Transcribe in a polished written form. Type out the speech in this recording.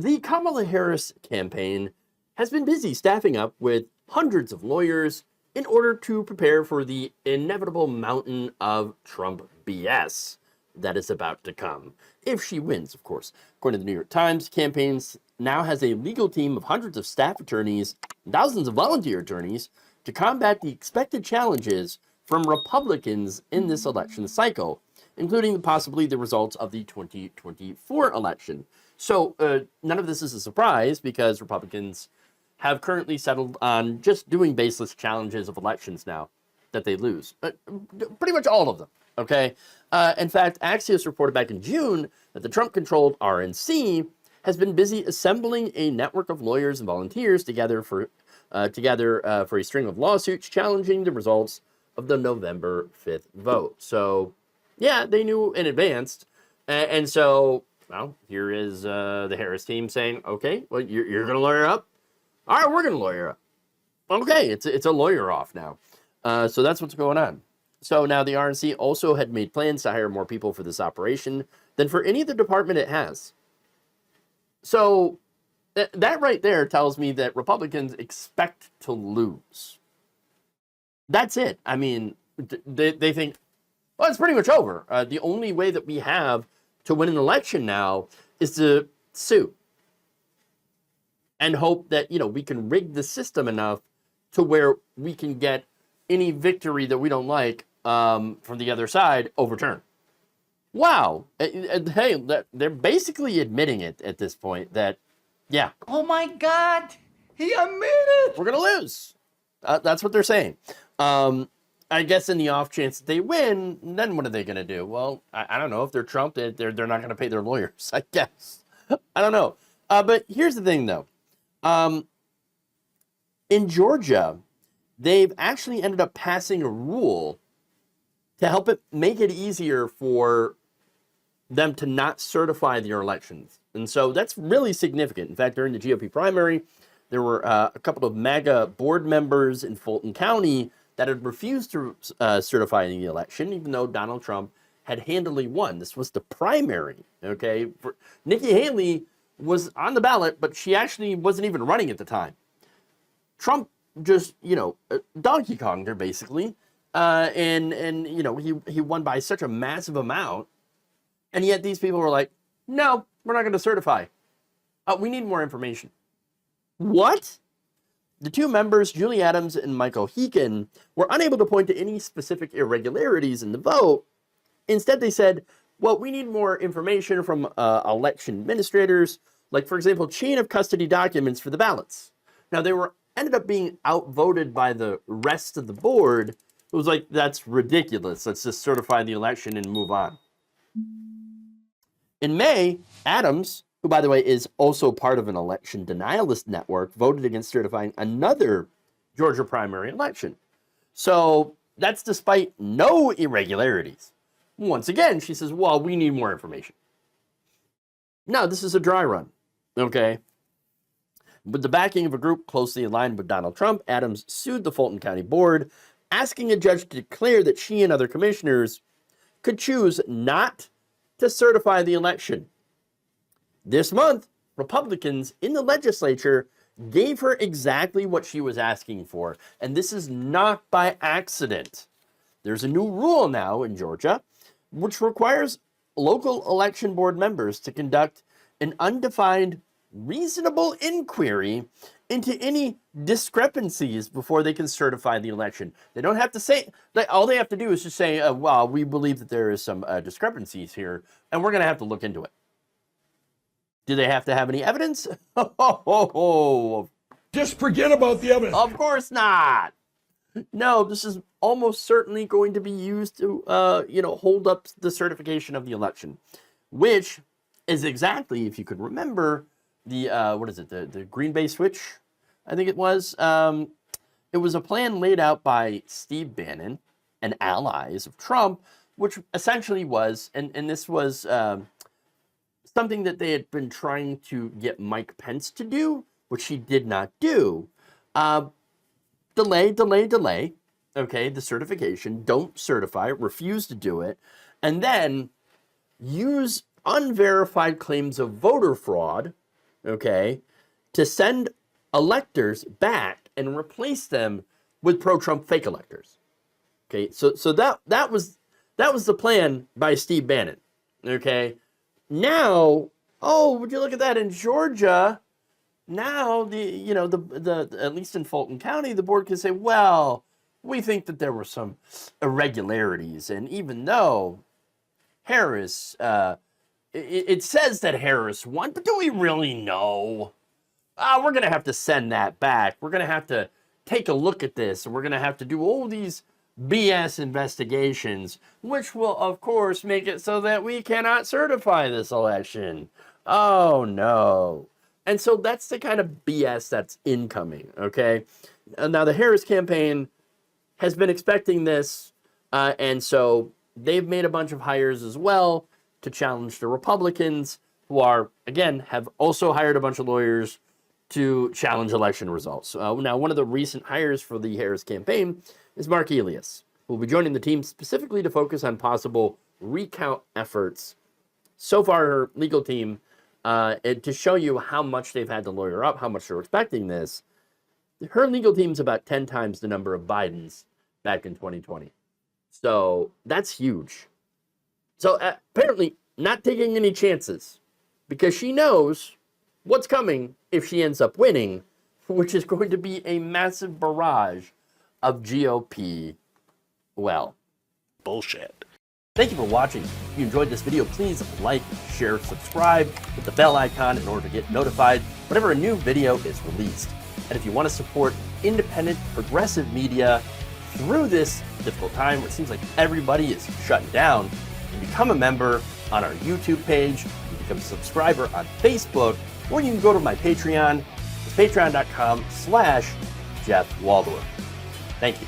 The Kamala Harris campaign has been busy staffing up with hundreds of lawyers in order to prepare for the inevitable mountain of Trump BS that is about to come. If she wins, of course. According to the New York Times, campaigns now has a legal team of hundreds of staff attorneys, thousands of volunteer attorneys to combat the expected challenges from Republicans in this election cycle, including possibly the results of the 2024 election. So none of this is a surprise because Republicans have currently settled on just doing baseless challenges of elections now that they lose. Pretty much all of them, okay? In fact, Axios reported back in June that the Trump-controlled RNC has been busy assembling a network of lawyers and volunteers together for a string of lawsuits challenging the results of the November 5th vote. So, yeah, they knew in advance. And so, well, here is the Harris team saying, okay, well, you're going to lawyer up? All right, we're going to lawyer up. Okay, it's a lawyer off now. So that's what's going on. So now the RNC also had made plans to hire more people for this operation than for any other department it has. So that right there tells me that Republicans expect to lose. That's it. I mean, they think, well, it's pretty much over. The only way that we have to win an election now is to sue and hope that, we can rig the system enough to where we can get any victory that we don't like from the other side overturned. Wow. Hey, they're basically admitting it at this point that, yeah. Oh my God, he admitted. We're going to lose. That's what they're saying. I guess in the off chance that they win, then what are they going to do? Well, I don't know. If they're Trump, they're not going to pay their lawyers, I guess. I don't know. But here's the thing, though. In Georgia, they've actually ended up passing a rule to help make it easier for them to not certify their elections. And so that's really significant. In fact, during the GOP primary, there were a couple of MAGA board members in Fulton County that had refused to certify the election, even though Donald Trump had handily won. This was the primary, okay? Nikki Haley was on the ballot, but she actually wasn't even running at the time. Trump just, Donkey Konged her, basically. And he won by such a massive amount. And yet these people were like, no, we're not going to certify. We need more information. What? The two members, Julie Adams and Michael Heekin, were unable to point to any specific irregularities in the vote. Instead, they said, well, we need more information from election administrators, like, for example, chain of custody documents for the ballots. Now, they ended up being outvoted by the rest of the board. It was like, that's ridiculous. Let's just certify the election and move on. In May, Adams, who, by the way, is also part of an election denialist network, voted against certifying another Georgia primary election. So that's despite no irregularities. Once again, she says, well, we need more information. No, this is a dry run, okay? With the backing of a group closely aligned with Donald Trump, Adams sued the Fulton County Board, asking a judge to declare that she and other commissioners could choose not to certify the election. This month, Republicans in the legislature gave her exactly what she was asking for, and this is not by accident. There's a new rule now in Georgia, which requires local election board members to conduct an undefined, reasonable inquiry into any discrepancies before they can certify the election. They don't have to say, all they have to do is just say, well, we believe that there is some discrepancies here, and we're going to have to look into it. Do they have to have any evidence? Just forget about the evidence. Of course not. No, this is almost certainly going to be used to, hold up the certification of the election, which is exactly, if you could remember, the the Green Bay switch, I think it was. It was a plan laid out by Steve Bannon and allies of Trump, which essentially was, and this was something that they had been trying to get Mike Pence to do, which he did not do. Delay, okay, the certification, don't certify it, refuse to do it, and then use unverified claims of voter fraud okay, to send electors back and replace them with pro-Trump fake electors. Okay, so that was the plan by Steve Bannon. Okay, now, oh, would you look at that in Georgia? Now the at least in Fulton County, the board can say, well, we think that there were some irregularities, and even though Harris, it says that Harris won, but do we really know? We're going to have to send that back. We're going to have to take a look at this, and we're going to have to do all these BS investigations, which will, of course, make it so that we cannot certify this election. Oh, no. And so that's the kind of BS that's incoming, okay? Now, the Harris campaign has been expecting this, and so they've made a bunch of hires as well to challenge the Republicans, who are, again, have also hired a bunch of lawyers to challenge election results. Now, one of the recent hires for the Harris campaign is Mark Elias, who will be joining the team specifically to focus on possible recount efforts. So far, her legal team, to show you how much they've had to lawyer up, how much they're expecting this, her legal team's about 10 times the number of Biden's back in 2020. So that's huge. So apparently not taking any chances, because she knows what's coming if she ends up winning, which is going to be a massive barrage of GOP, well, bullshit. Thank you for watching. If you enjoyed this video, please like, share, subscribe, hit the bell icon in order to get notified whenever a new video is released. And if you want to support independent, progressive media through this difficult time where it seems like everybody is shutting down, you can become a member on our YouTube page, you can become a subscriber on Facebook, or you can go to my Patreon. It's patreon.com/Jeff Waldorf. Thank you.